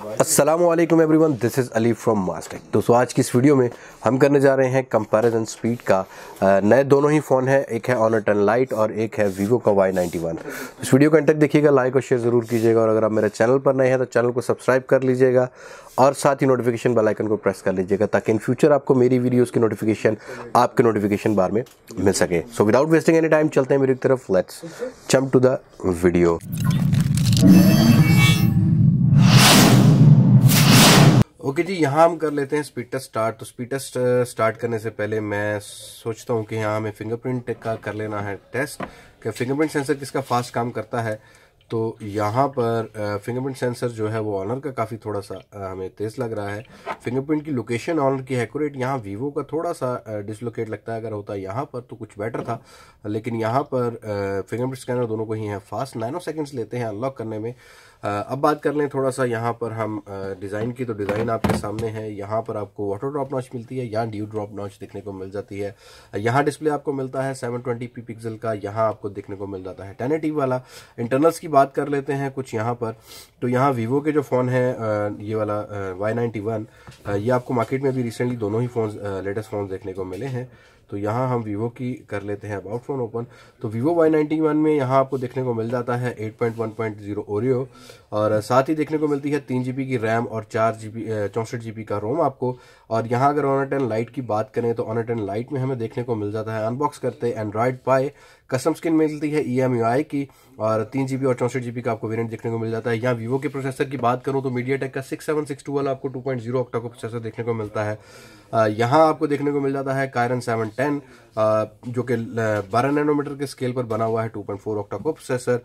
अस्सलामुअलैकुम everyone, this is Ali from Mastek. दोस्तों आज की इस वीडियो में हम करने जा रहे हैं कंपैरिजन स्पीड का। नए दोनों ही फ़ोन है, एक है Honor 10 Lite और एक है Vivo का Y91। इस वीडियो को अंत तक देखिएगा, लाइक और शेयर ज़रूर कीजिएगा और अगर आप मेरे चैनल पर नए हैं तो चैनल को सब्सक्राइब कर लीजिएगा और साथ ही नोटिफिकेशन बेल आइकन को प्रेस कर लीजिएगा ताकि इन फ्यूचर आपको मेरी वीडियोज़ की नोटिफिकेशन आपके नोटिफिकेशन बार में मिल सके। So without wasting any time चलते हैं मेरी तरफ। Let's jump to the video. Okay जी, यहाँ हम कर लेते हैं स्पीड टेस्ट स्टार्ट। तो स्पीड टेस्ट स्टार्ट करने से पहले मैं सोचता हूँ कि यहाँ हमें फिंगरप्रिंट का कर लेना है टेस्ट कि फिंगरप्रिंट सेंसर किसका फास्ट काम करता है। तो यहाँ पर फिंगरप्रिंट सेंसर जो है वो ऑनर का काफ़ी थोड़ा सा हमें तेज़ लग रहा है। फिंगरप्रिंट की लोकेशन ऑनर की एक्यूरेट, यहाँ वीवो का थोड़ा सा डिसलोकेट लगता है। अगर होता यहाँ पर तो कुछ बेटर था, लेकिन यहाँ पर फिंगरप्रिंट स्कैनर दोनों को ही है फास्ट, 9 सेकंड्स लेते हैं अनलॉक करने में। अब बात कर लें थोड़ा सा यहाँ पर हम डिज़ाइन की, तो डिज़ाइन आपके सामने है। यहाँ पर आपको वाटर ड्रॉप नॉच मिलती है, यहाँ ड्यू ड्रॉप नॉच देखने को मिल जाती है। यहाँ डिस्प्ले आपको मिलता है 720p पिक्सल का, यहाँ आपको देखने को मिल जाता है 1080 वाला। इंटरनल्स की बात कर लेते हैं कुछ यहाँ पर। तो यहाँ वीवो के जो फ़ोन है ये वाला Y91, ये आपको मार्केट में भी रिसेंटली दोनों ही फ़ोन लेटेस्ट फ़ोन देखने को मिले हैं। तो यहाँ हम वीवो की कर लेते हैं अबाउट फ़ोन ओपन। तो वीवो Y91 में यहाँ आपको देखने को मिल जाता है 8.1.0 ओरियो और साथ ही देखने को मिलती है 3GB की रैम और 64GB का रोम आपको। और यहाँ अगर Honor 10 Lite की बात करें तो Honor 10 Lite में हमें देखने को मिल जाता है अनबॉक्स करते एंड्रॉयड पाई, कस्टम स्किन मिलती है EMUI की और 3GB और 64GB का आपको वेरिएंट देखने को मिल जाता है। यहाँ वीवो के प्रोसेसर की बात करूँ तो MediaTek का 6762 वाला आपको 2.0 ऑक्टा को प्रोसेसर देखने को मिलता है। यहाँ आपको देखने को मिल जाता है Kirin 710 जो कि 12 नैनोमीटर के स्केल पर बना हुआ है 2.4 ऑक्टा को प्रोसेसर।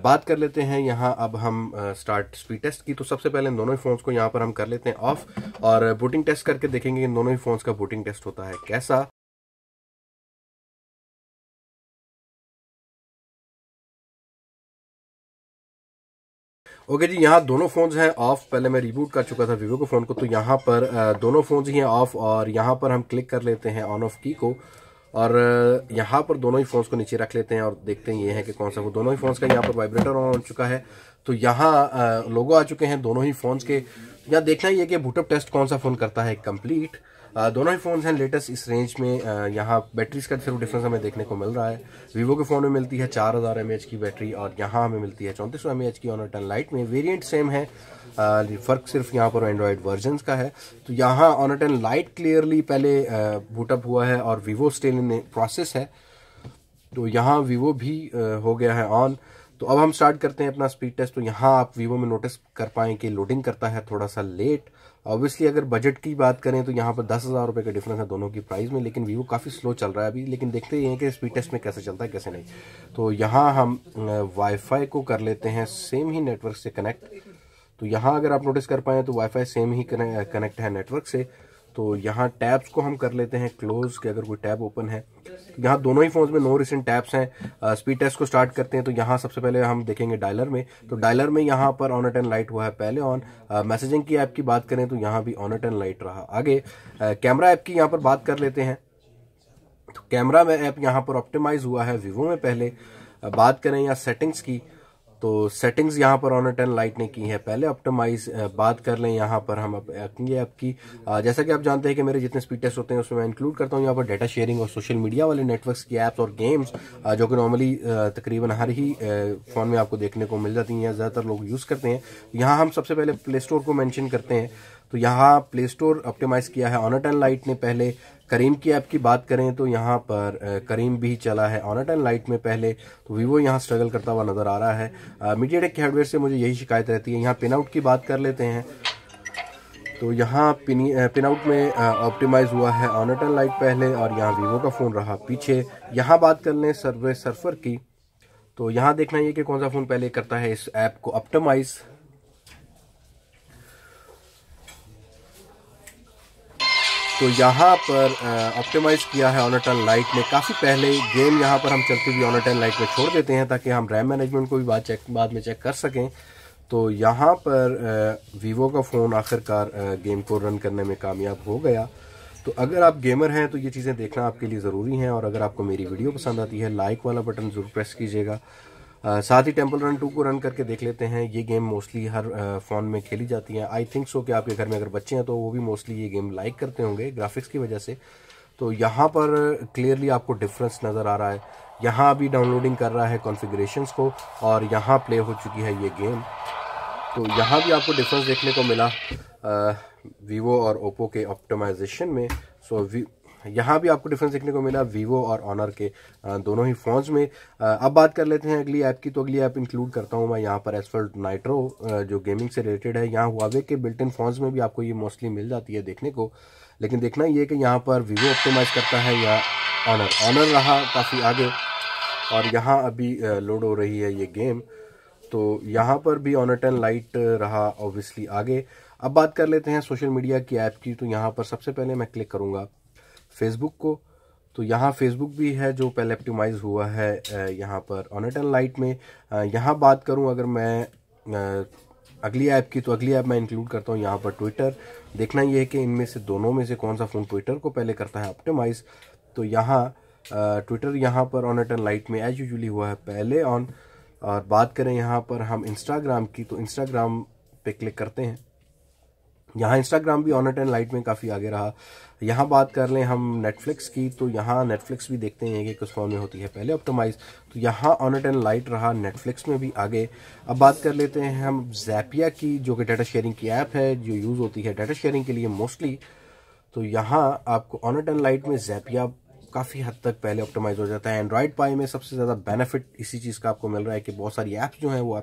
बात कर लेते हैं यहाँ अब हम स्टार्ट स्पीड टेस्ट की। तो सबसे पहले इन दोनों ही फोन्स को यहाँ पर हम कर लेते हैं ऑफ और बूटिंग टेस्ट करके देखेंगे इन दोनों ही फोन्स का बूटिंग टेस्ट होता है कैसा। ओके जी, यहाँ दोनों फोन्स हैं ऑफ। पहले मैं रिबूट कर चुका था वीवो के फ़ोन को, तो यहाँ पर दोनों फोन्स ही हैं ऑफ और यहाँ पर हम क्लिक कर लेते हैं ऑन ऑफ की को और यहाँ पर दोनों ही फोन्स को नीचे रख लेते हैं और देखते हैं ये है कि कौन सा वो दोनों ही फोन्स का यहाँ पर वाइब्रेटर ऑन हो चुका है। तो यहाँ लोगो आ चुके हैं दोनों ही फोन्स के। यहाँ देखना ही है कि बूटअप टेस्ट कौन सा फ़ोन करता है कंप्लीट। दोनों ही फ़ोन्स हैं लेटेस्ट इस रेंज में। यहाँ बैटरीज का सिर्फ डिफरेंस हमें देखने को मिल रहा है। वीवो के फ़ोन में मिलती है 4000 mAh की बैटरी और यहाँ हमें मिलती है 3400 mAh की Honor 10 Lite में। वेरिएंट सेम है, फ़र्क सिर्फ यहाँ पर एंड्रॉयड वर्जन्स का है। तो यहाँ Honor 10 Lite क्लियरली पहले बूटअप हुआ है और वीवो स्टिल इन प्रोसेस है। तो यहाँ वीवो भी हो गया है ऑन। तो अब हम स्टार्ट करते हैं अपना स्पीड टेस्ट। तो यहाँ आप वीवो में नोटिस कर पाएँ कि लोडिंग करता है थोड़ा सा लेट। ऑब्वियसली अगर बजट की बात करें तो यहाँ पर 10,000 रुपये का डिफरेंस है दोनों की प्राइस में, लेकिन वीवो काफ़ी स्लो चल रहा है अभी। लेकिन देखते हैं कि स्पीड टेस्ट में कैसे चलता है कैसे नहीं। तो यहाँ हम वाईफाई को कर लेते हैं सेम ही नेटवर्क से कनेक्ट। तो यहाँ अगर आप नोटिस कर पाएँ तो वाईफाई सेम ही कनेक्ट है नेटवर्क से। तो यहाँ टैब्स को हम कर लेते हैं क्लोज कि अगर कोई टैब ओपन है। यहाँ दोनों ही फोन्स में नो रिसेंट टैब्स हैं। स्पीड टेस्ट को स्टार्ट करते हैं। तो यहाँ सबसे पहले हम देखेंगे डायलर में। तो डायलर में यहाँ पर Honor 10 Lite हुआ है पहले ऑन। मैसेजिंग की ऐप की बात करें तो यहाँ भी Honor 10 Lite रहा आगे। कैमरा ऐप की यहाँ पर बात कर लेते हैं। तो कैमरा में ऐप यहाँ पर ऑप्टिमाइज हुआ है वीवो में पहले। बात करें यहाँ सेटिंग्स की, तो सेटिंग्स यहाँ पर Honor 10 Lite ने की है पहले ऑप्टिमाइज। बात कर लें यहाँ पर हम अपनी ऐप की। जैसा कि आप जानते हैं कि मेरे जितने स्पीड टेस्ट होते हैं उसमें मैं इंक्लूड करता हूँ यहाँ पर डाटा शेयरिंग और सोशल मीडिया वाले नेटवर्क्स की ऐप्स और गेम्स जो कि नॉर्मली तकरीबन हर ही फ़ोन में आपको देखने को मिल जाती हैं, ज़्यादातर लोग यूज़ करते हैं। यहाँ हम सबसे पहले प्ले स्टोर को मेंशन करते हैं। तो यहाँ प्ले स्टोर ऑप्टिमाइज़ किया है Honor 10 Lite ने पहले। करीम की ऐप की बात करें तो यहाँ पर करीम भी चला है Honor 10 Lite में पहले। तो वीवो यहाँ स्ट्रगल करता हुआ नज़र आ रहा है। MediaTek के हार्डवेयर से मुझे यही शिकायत रहती है। यहाँ पिन आउट की बात कर लेते हैं। तो यहाँ पिन आउट में ऑप्टिमाइज़ हुआ है Honor 10 Lite पहले और यहाँ वीवो का फ़ोन रहा पीछे। यहाँ बात कर लें सर्फर की, तो यहाँ देखना ये कि कौन सा फ़ोन पहले करता है इस ऐप को ऑप्टिमाइज़। तो यहाँ पर ऑप्टिमाइज़ किया है Honor 10 Lite ने काफ़ी पहले। गेम यहाँ पर हम चलती हुई Honor 10 Lite में छोड़ देते हैं ताकि हम रैम मैनेजमेंट को भी बाद में चेक कर सकें। तो यहाँ पर वीवो का फ़ोन आखिरकार गेम को रन करने में कामयाब हो गया। तो अगर आप गेमर हैं तो ये चीज़ें देखना आपके लिए ज़रूरी हैं और अगर आपको मेरी वीडियो पसंद आती है लाइक वाला बटन ज़रूर प्रेस कीजिएगा। साथ ही टेम्पल रन 2 को रन करके देख लेते हैं। ये गेम मोस्टली हर फ़ोन में खेली जाती है। आई थिंक सो कि आपके घर में अगर बच्चे हैं तो वो भी मोस्टली ये गेम लाइक करते होंगे ग्राफिक्स की वजह से। तो यहाँ पर क्लियरली आपको डिफरेंस नज़र आ रहा है। यहाँ अभी डाउनलोडिंग कर रहा है कॉन्फ़िगरेशंस को और यहाँ प्ले हो चुकी है ये गेम। तो यहाँ भी आपको डिफरेंस देखने को मिला वीवो और ओप्पो के ऑप्टिमाइजेशन में। सो यहाँ भी आपको डिफरेंस देखने को मिला वीवो और ऑनर के दोनों ही फ़ोन्स में। अब बात कर लेते हैं अगली ऐप की। तो अगली ऐप इंक्लूड करता हूँ मैं यहाँ पर एसफल्ट नाइट्रो, जो गेमिंग से रिलेटेड है। यहाँ हुआवे के बिल्ट इन फ़ोन्स में भी आपको ये मोस्टली मिल जाती है देखने को, लेकिन देखना ये कि यहाँ पर वीवो ऑप्टिमाइज़ करता है या ऑनर रहा काफ़ी आगे। और यहाँ अभी लोड हो रही है ये गेम, तो यहाँ पर भी ऑनर 10 लाइट रहा ऑब्वियसली आगे। अब बात कर लेते हैं सोशल मीडिया की ऐप की। तो यहाँ पर सबसे पहले मैं क्लिक करूँगा फेसबुक को। तो यहाँ फेसबुक भी है जो पहले ऑप्टिमाइज हुआ है यहाँ पर ऑनर 10 लाइट में। यहाँ बात करूँ अगर मैं अगली ऐप की, तो अगली ऐप मैं इंक्लूड करता हूँ यहाँ पर ट्विटर। देखना ये है कि इनमें से दोनों में से कौन सा फ़ोन ट्विटर को पहले करता है ऑप्टिमाइज। तो यहाँ ट्विटर यहाँ पर ऑनर 10 लाइट में एज यूजुअली हुआ है पहले ऑन। और बात करें यहाँ पर हम इंस्टाग्राम की, तो इंस्टाग्राम पे क्लिक करते हैं। यहाँ इंस्टाग्राम भी ऑनर 10 लाइट में काफ़ी आगे रहा। यहाँ बात कर लें हम नेटफ्लिक्स की, तो यहाँ नेटफ्लिक्स भी देखते हैं कि किस फॉर्म में होती है पहले ऑप्टिमाइज। तो यहाँ ऑनर 10 लाइट रहा, नेटफ्लिक्स में भी आगे। अब बात कर लेते हैं हम ज़ैपिया की, जो कि डाटा शेयरिंग की ऐप है जो यूज़ होती है डाटा शेयरिंग के लिए मोस्टली। तो यहाँ आपको ऑनर 10 लाइट में ज़ैपिया काफ़ी हद तक पहले ऑप्टिमाइज हो जाता है। एंड्रॉयड पाई में सबसे ज़्यादा बेनिफिट इसी चीज़ का आपको मिल रहा है कि बहुत सारी ऐप्स जो हैं वो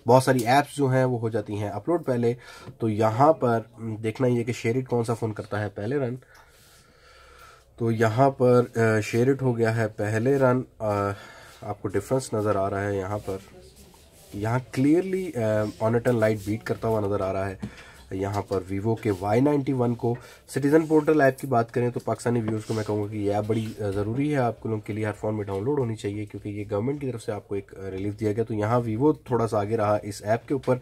बहुत सारी ऐप्स जो हैं वो हो जाती हैं अपलोड पहले। तो यहाँ पर देखना ये कि शेयर इट कौन सा फ़ोन करता है पहले रन। तो यहाँ पर शेयर इट हो गया है पहले रन। आपको डिफरेंस नज़र आ रहा है यहाँ पर। यहाँ क्लियरली ऑनर 10 लाइट बीट करता हुआ नज़र आ रहा है। यहाँ पर वीवो के Y91 को। सिटीजन पोर्टल ऐप की बात करें तो पाकिस्तानी व्यूअर्स को मैं कहूँगा कि ये ऐप बड़ी ज़रूरी है आपको लोगों के लिए, हर फ़ोन में डाउनलोड होनी चाहिए, क्योंकि ये गवर्नमेंट की तरफ से आपको एक रिलीफ दिया गया। तो यहाँ वीवो थोड़ा सा आगे रहा इस ऐप के ऊपर।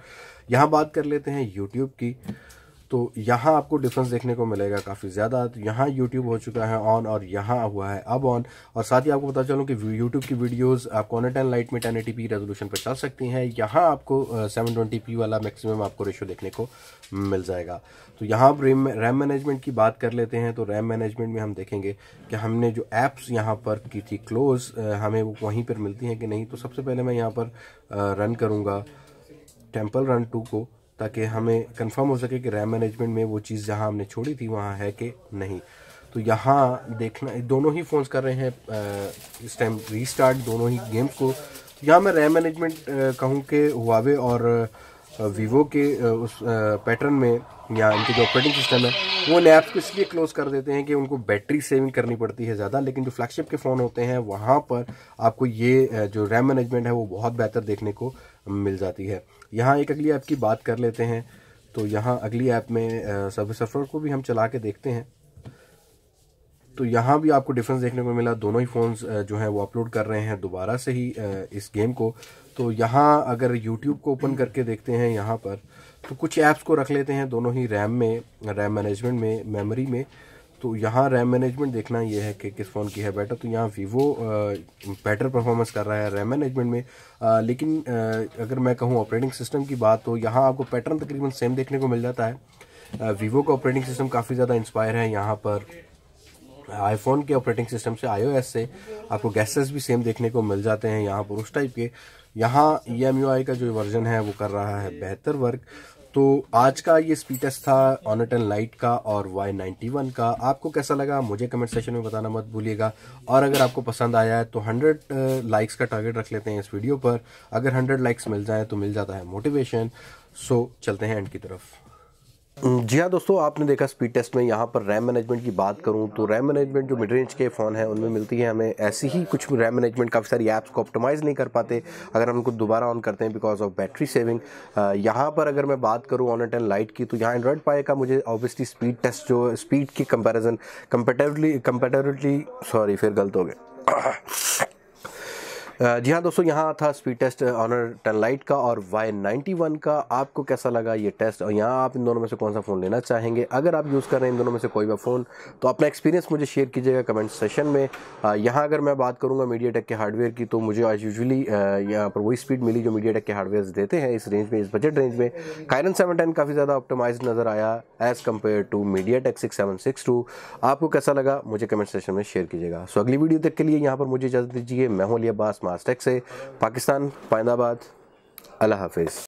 यहाँ बात कर लेते हैं यूट्यूब की। तो यहाँ आपको डिफरेंस देखने को मिलेगा काफ़ी ज़्यादा। तो यहाँ YouTube हो चुका है ऑन और यहाँ हुआ है अब ऑन। और साथ ही आपको पता चलूँ कि YouTube की वीडियोस आपको ऑनर 10 लाइट में 1080p रेजोल्यूशन पर चल सकती हैं। यहाँ आपको 720p वाला मैक्सिमम आपको रेशो देखने को मिल जाएगा। तो यहाँ रैम मैनेजमेंट की बात कर लेते हैं। तो रैम मैनेजमेंट में हम देखेंगे कि हमने जो ऐप्स यहाँ पर की थी क्लोज, हमें वो वहीं पर मिलती हैं कि नहीं। तो सबसे पहले मैं यहाँ पर रन करूँगा टेम्पल रन 2 को, ताकि हमें कंफर्म हो सके कि रैम मैनेजमेंट में वो चीज़ जहां हमने छोड़ी थी वहां है कि नहीं। तो यहाँ देखना, दोनों ही फ़ोन्स कर रहे हैं इस टाइम रीस्टार्ट दोनों ही गेम्स को। तो यहाँ मैं रैम मैनेजमेंट कहूँ कि हुआवे और वीवो के उस पैटर्न में या इनके जो ऑपरेटिंग सिस्टम है वो ऐप्स को इसलिए क्लोज कर देते हैं कि उनको बैटरी सेविंग करनी पड़ती है ज़्यादा। लेकिन जो फ्लैगशिप के फ़ोन होते हैं वहाँ पर आपको ये जो रैम मैनेजमेंट है वो बहुत बेहतर देखने को मिल जाती है। यहाँ एक अगली ऐप की बात कर लेते हैं। तो यहाँ अगली ऐप में सबवे सर्फर को भी हम चला के देखते हैं। तो यहाँ भी आपको डिफरेंस देखने को मिला। दोनों ही फ़ोन्स जो हैं वो अपलोड कर रहे हैं दोबारा से ही इस गेम को। तो यहाँ अगर YouTube को ओपन करके देखते हैं यहाँ पर, तो कुछ ऐप्स को रख लेते हैं दोनों ही रैम मैनेजमेंट में, मेमोरी में। तो यहाँ रैम मैनेजमेंट देखना ये है कि किस फ़ोन की है बेटर। तो यहाँ वीवो बेटर परफॉर्मेंस कर रहा है रैम मैनेजमेंट में। लेकिन अगर मैं कहूँ ऑपरेटिंग सिस्टम की बात, तो यहाँ आपको पैटर्न तकरीबन सेम देखने को मिल जाता है। वीवो का ऑपरेटिंग सिस्टम काफ़ी ज़्यादा इंस्पायर है यहाँ पर आईफोन के ऑपरेटिंग सिस्टम से, iOS से। आपको गैसेस भी सेम देखने को मिल जाते हैं यहाँ पर उस टाइप के। यहाँ EMUI का जो वर्जन है वो कर रहा है बेहतर वर्क। तो आज का ये स्पीड टेस्ट था ऑनर 10 लाइट का और Y91 का। आपको कैसा लगा मुझे कमेंट सेक्शन में बताना मत भूलिएगा। और अगर आपको पसंद आया है तो 100 लाइक्स का टारगेट रख लेते हैं इस वीडियो पर। अगर 100 लाइक्स मिल जाए तो मिल जाता है मोटिवेशन। सो चलते हैं एंड की तरफ। जी हाँ दोस्तों, आपने देखा स्पीड टेस्ट में। यहाँ पर रैम मैनेजमेंट की बात करूँ तो रैम मैनेजमेंट जो मिड रेंज के फ़ोन है उनमें मिलती है हमें ऐसी ही कुछ रैम मैनेजमेंट। काफ़ी सारी ऐप्स को ऑप्टिमाइज़ नहीं कर पाते अगर हम उनको दोबारा ऑन करते हैं बिकॉज ऑफ बैटरी सेविंग। यहाँ पर अगर मैं बात करूँ ऑनर 10 लाइट की, तो यहाँ एंड्रॉयड पाई का मुझे ऑब्वियसली स्पीड टेस्ट जो स्पीड की कंपेरेटिवली सॉरी फिर गलत हो गया जी हाँ दोस्तों, यहाँ था स्पीड टेस्ट ऑनर 10 लाइट का और Y91 का। आपको कैसा लगा ये टेस्ट, और यहाँ आप इन दोनों में से कौन सा फ़ोन लेना चाहेंगे? अगर आप यूज़ कर रहे हैं इन दोनों में से कोई भी फ़ोन, तो अपना एक्सपीरियंस मुझे शेयर कीजिएगा कमेंट सेशन में। यहाँ अगर मैं बात करूँगा मीडियाटेक के हार्डवेयर की, तो मुझे आज यूजुअली यहाँ पर वही स्पीड मिली जो मीडियाटेक के हार्डवेयर देते हैं इस रेंज में, इस बजट रेंज में। काइरन 710 काफ़ी ज़्यादा ऑप्टिमाइज्ड नज़र आया एज़ कम्पेयर टू मीडियाटेक 6762। आपको कैसा लगा मुझे कमेंट सेशन में शेयर कीजिएगा। सो अगली वीडियो तक के लिए यहाँ पर मुझे इजाज़त दीजिए। मैं हूं अली अब्बास, मास्टेक से, पाकिस्तान, पाइंदाबाद। अल्लाह हाफिज़।